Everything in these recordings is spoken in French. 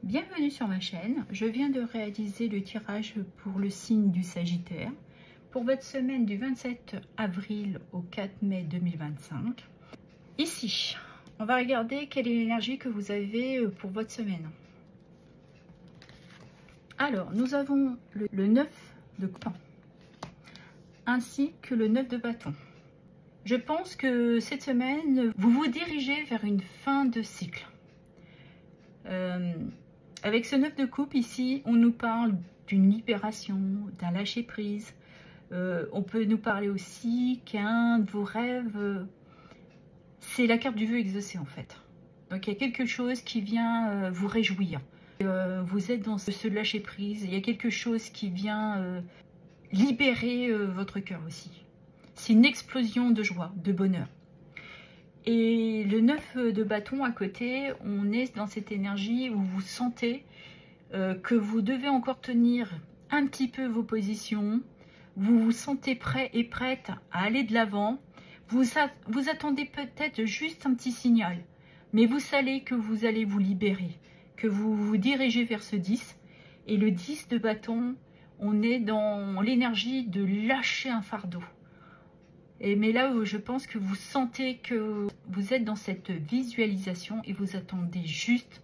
Bienvenue sur ma chaîne. Je viens de réaliser le tirage pour le signe du Sagittaire pour votre semaine du 27 avril au 4 mai 2025. Ici, on va regarder quelle est l'énergie que vous avez pour votre semaine. Alors, nous avons le 9 de coupe ainsi que le 9 de bâton. Je pense que cette semaine, vous vous dirigez vers une fin de cycle. Avec ce 9 de coupe ici, on nous parle d'une libération, d'un lâcher-prise. On peut nous parler aussi qu'un de vos rêves, c'est la carte du vœu exaucé en fait. Donc il y a quelque chose qui vient vous réjouir. Vous êtes dans ce lâcher-prise, il y a quelque chose qui vient libérer votre cœur aussi. C'est une explosion de joie, de bonheur. Et le 9 de bâton à côté, on est dans cette énergie où vous sentez que vous devez encore tenir un petit peu vos positions. Vous vous sentez prêt et prête à aller de l'avant. Vous attendez peut-être juste un petit signal. Mais vous savez que vous allez vous libérer, que vous vous dirigez vers ce 10. Et le 10 de bâton, on est dans l'énergie de lâcher un fardeau. Mais là où je pense que vous sentez que vous êtes dans cette visualisation et vous attendez juste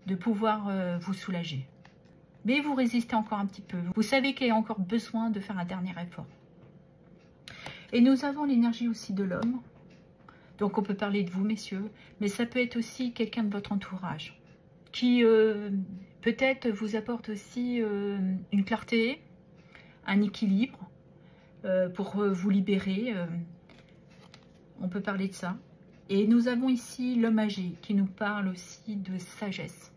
de pouvoir vous soulager. Mais vous résistez encore un petit peu. Vous savez qu'il y a encore besoin de faire un dernier effort. Et nous avons l'énergie aussi de l'homme. Donc on peut parler de vous, messieurs. Mais ça peut être aussi quelqu'un de votre entourage qui peut-être vous apporte aussi une clarté, un équilibre. Pour vous libérer, on peut parler de ça. Et nous avons ici l'homme âgé qui nous parle aussi de sagesse.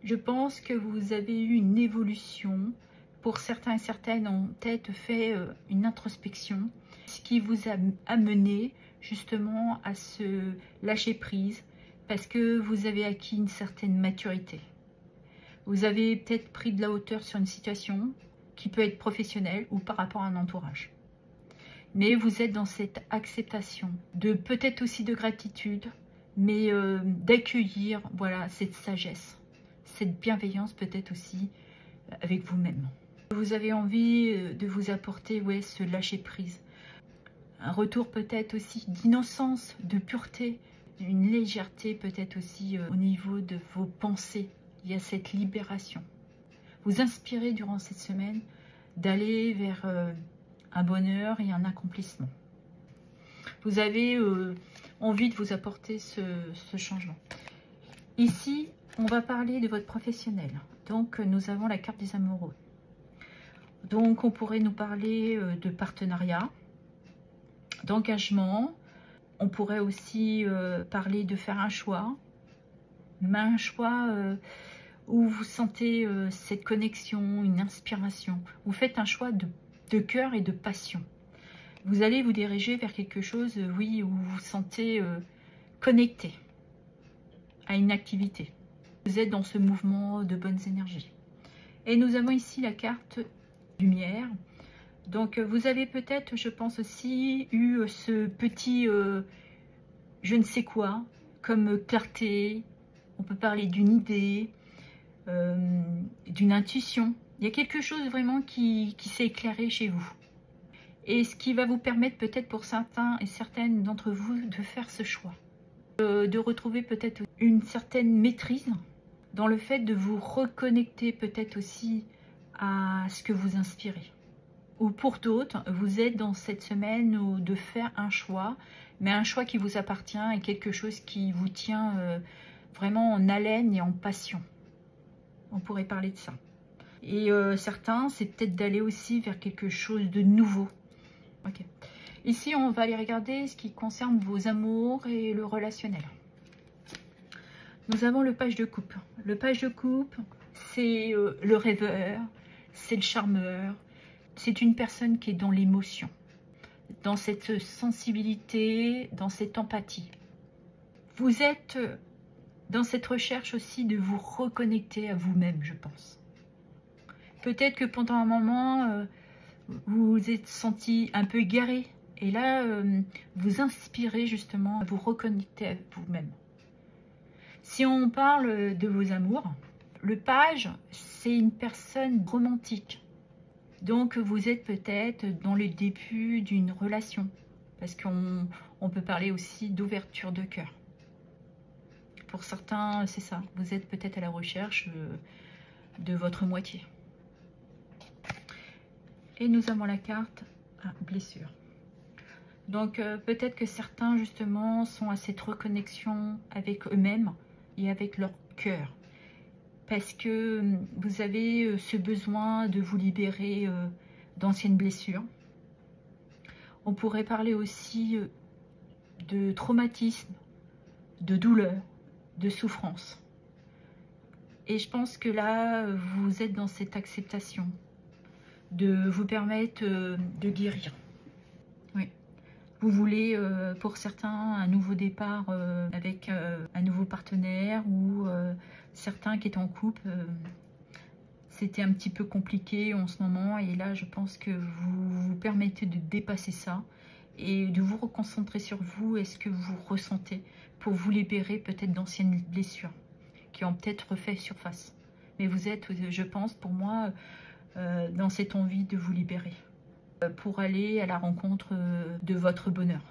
Je pense que vous avez eu une évolution. Pour certains et certaines ont peut-être fait une introspection, ce qui vous a amené justement à se lâcher prise parce que vous avez acquis une certaine maturité. Vous avez peut-être pris de la hauteur sur une situation qui peut être professionnelle ou par rapport à un entourage. Mais vous êtes dans cette acceptation, de peut-être aussi de gratitude, mais d'accueillir voilà, cette sagesse, cette bienveillance peut-être aussi avec vous-même. Vous avez envie de vous apporter ce lâcher-prise. Un retour peut-être aussi d'innocence, de pureté, une légèreté peut-être aussi au niveau de vos pensées. Il y a cette libération. Vous inspirez durant cette semaine d'aller vers un bonheur et un accomplissement. Vous avez envie de vous apporter ce changement. Ici, on va parler de votre professionnel. Donc, nous avons la carte des amoureux. Donc, on pourrait nous parler de partenariat, d'engagement. On pourrait aussi parler de faire un choix. Mais un choix où vous sentez cette connexion, une inspiration. Vous faites un choix de cœur et de passion. Vous allez vous diriger vers quelque chose, oui, où vous vous sentez connecté à une activité. Vous êtes dans ce mouvement de bonnes énergies. Et nous avons ici la carte lumière. Donc vous avez peut-être, je pense aussi, eu ce petit je ne sais quoi, comme clarté. On peut parler d'une idée, d'une intuition. Il y a quelque chose vraiment qui s'est éclairé chez vous. Et ce qui va vous permettre peut-être pour certains et certaines d'entre vous de faire ce choix. De retrouver peut-être une certaine maîtrise dans le fait de vous reconnecter peut-être aussi à ce que vous inspirez. Ou pour d'autres, vous êtes dans cette semaine de faire un choix, mais un choix qui vous appartient et quelque chose qui vous tient vraiment en haleine et en passion. On pourrait parler de ça. Et certains, c'est peut-être d'aller aussi vers quelque chose de nouveau. Ok. Ici, on va aller regarder ce qui concerne vos amours et le relationnel. Nous avons le page de coupe. Le page de coupe, c'est le rêveur, c'est le charmeur. C'est une personne qui est dans l'émotion, dans cette sensibilité, dans cette empathie. Vous êtes dans cette recherche aussi de vous reconnecter à vous-même, je pense. Peut-être que pendant un moment, vous vous êtes senti un peu égaré. Et là, vous inspirez justement à vous reconnecter à vous-même. Si on parle de vos amours, le page, c'est une personne romantique. Donc, vous êtes peut-être dans le début d'une relation. Parce qu'on peut parler aussi d'ouverture de cœur. Pour certains, c'est ça. Vous êtes peut-être à la recherche de votre moitié. Et nous avons la carte blessure. Donc, peut-être que certains, justement, sont à cette reconnexion avec eux-mêmes et avec leur cœur. Parce que vous avez ce besoin de vous libérer d'anciennes blessures. On pourrait parler aussi de traumatisme, de douleur, de souffrance. Et je pense que là, vous êtes dans cette acceptation de vous permettre de guérir. Oui. Vous voulez, pour certains, un nouveau départ avec un nouveau partenaire ou certains qui étaient en couple. C'était un petit peu compliqué en ce moment et là, je pense que vous vous permettez de dépasser ça et de vous reconcentrer sur vous et ce que vous ressentez pour vous libérer peut-être d'anciennes blessures qui ont peut-être refait surface. Mais vous êtes, je pense, pour moi, dans cette envie de vous libérer pour aller à la rencontre de votre bonheur.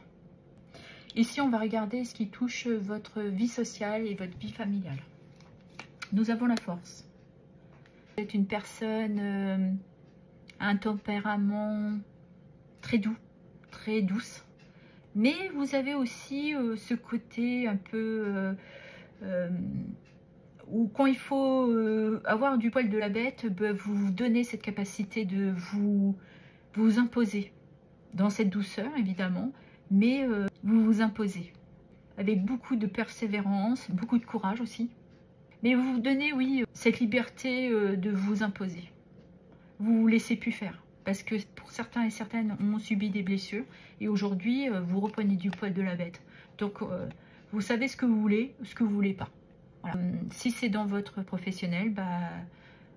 Ici, on va regarder ce qui touche votre vie sociale et votre vie familiale. Nous avons la force. Vous êtes une personne à un tempérament très doux, très douce. Mais vous avez aussi ce côté un peu où quand il faut avoir du poil de la bête, vous donnez cette capacité de vous imposer dans cette douceur évidemment, mais vous vous imposez avec beaucoup de persévérance, beaucoup de courage aussi. Mais vous vous donnez, oui, cette liberté de vous imposer. Vous ne vous laissez plus faire. Parce que pour certains et certaines ont subi des blessures. Et aujourd'hui, vous reprenez du poil de la bête. Donc, vous savez ce que vous voulez, ce que vous ne voulez pas. Voilà. Si c'est dans votre professionnel,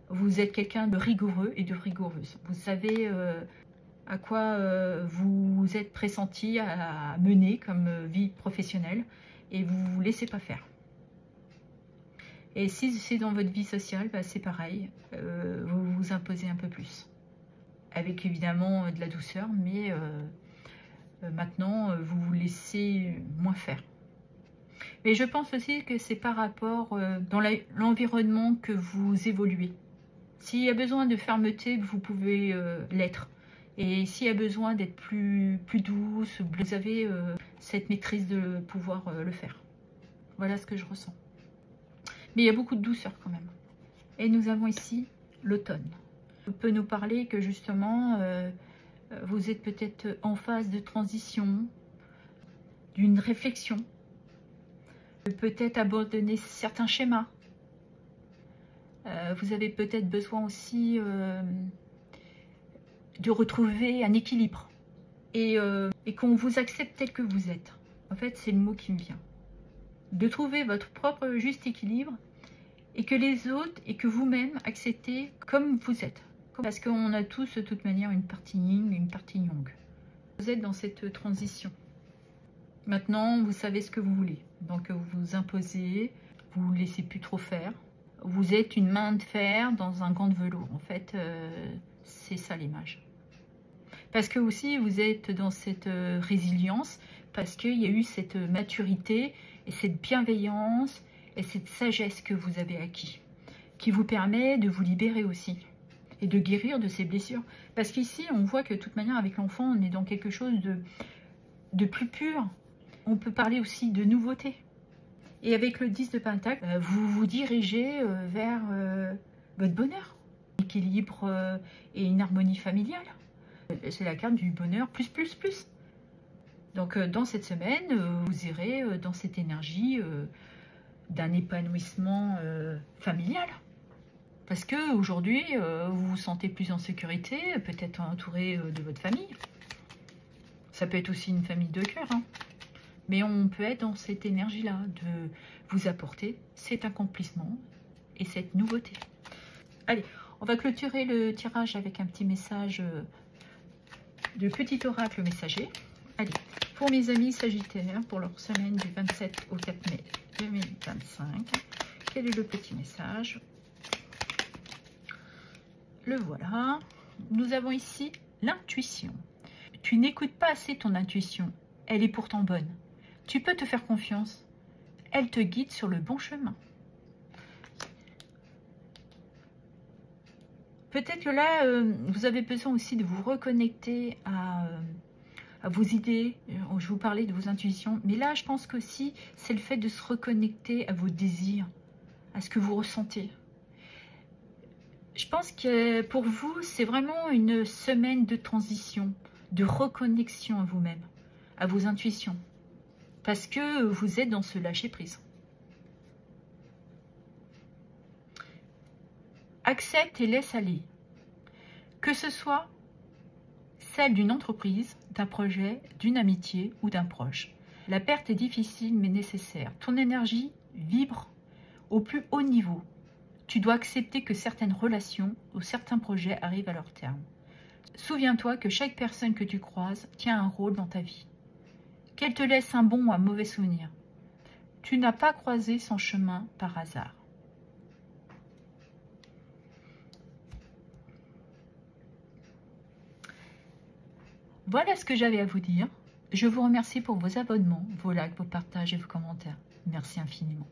vous êtes quelqu'un de rigoureux et de rigoureuse. Vous savez à quoi vous êtes pressenti à mener comme vie professionnelle. Et vous ne vous laissez pas faire. Et si c'est dans votre vie sociale, c'est pareil, vous vous imposez un peu plus. Avec évidemment de la douceur, mais maintenant, vous vous laissez moins faire. Mais je pense aussi que c'est par rapport dans l'environnement que vous évoluez. S'il y a besoin de fermeté, vous pouvez l'être. Et s'il y a besoin d'être plus douce, vous avez cette maîtrise de pouvoir le faire. Voilà ce que je ressens. Mais il y a beaucoup de douceur quand même. Et nous avons ici l'automne. On peut nous parler que justement, vous êtes peut-être en phase de transition, d'une réflexion. Peut-être abandonner certains schémas. Vous avez peut-être besoin aussi de retrouver un équilibre. Et qu'on vous accepte tel que vous êtes. En fait, c'est le mot qui me vient. De trouver votre propre juste équilibre et que les autres et que vous-même acceptez comme vous êtes. Parce qu'on a tous de toute manière une partie yin et une partie yang. Vous êtes dans cette transition. Maintenant, vous savez ce que vous voulez. Donc, vous vous imposez, vous ne vous laissez plus trop faire. Vous êtes une main de fer dans un gant de velours. En fait, c'est ça l'image. Parce que aussi, vous êtes dans cette résilience, parce qu'il y a eu cette maturité et cette bienveillance et cette sagesse que vous avez acquis, qui vous permet de vous libérer aussi et de guérir de ces blessures. Parce qu'ici, on voit que de toute manière, avec l'enfant, on est dans quelque chose de plus pur. On peut parler aussi de nouveauté. Et avec le 10 de Pentacle, vous vous dirigez vers votre bonheur, l'équilibre et une harmonie familiale. C'est la carte du bonheur plus. Donc dans cette semaine, vous irez dans cette énergie d'un épanouissement familial. Parce que aujourd'hui, vous vous sentez plus en sécurité, peut-être entouré de votre famille. Ça peut être aussi une famille de cœur. Hein. Mais on peut être dans cette énergie-là, de vous apporter cet accomplissement et cette nouveauté. Allez, on va clôturer le tirage avec un petit message de petit oracle messager. Allez, pour mes amis sagittaires, pour leur semaine du 27 au 4 mai 2024. 2025. Quel est le petit message? Le voilà. Nous avons ici l'intuition. Tu n'écoutes pas assez ton intuition. Elle est pourtant bonne. Tu peux te faire confiance. Elle te guide sur le bon chemin. Peut-être que là, vous avez besoin aussi de vous reconnecter à vos idées. Je vous parlais de vos intuitions. Mais là, je pense qu'aussi, c'est le fait de se reconnecter à vos désirs, à ce que vous ressentez. Je pense que pour vous, c'est vraiment une semaine de transition, de reconnexion à vous-même, à vos intuitions. Parce que vous êtes dans ce lâcher-prise. Accepte et laisse aller. Que ce soit celle d'une entreprise, d'un projet, d'une amitié ou d'un proche. La perte est difficile mais nécessaire. Ton énergie vibre au plus haut niveau. Tu dois accepter que certaines relations ou certains projets arrivent à leur terme. Souviens-toi que chaque personne que tu croises tient un rôle dans ta vie. Qu'elle te laisse un bon ou un mauvais souvenir. Tu n'as pas croisé son chemin par hasard. Voilà ce que j'avais à vous dire. Je vous remercie pour vos abonnements, vos likes, vos partages et vos commentaires. Merci infiniment.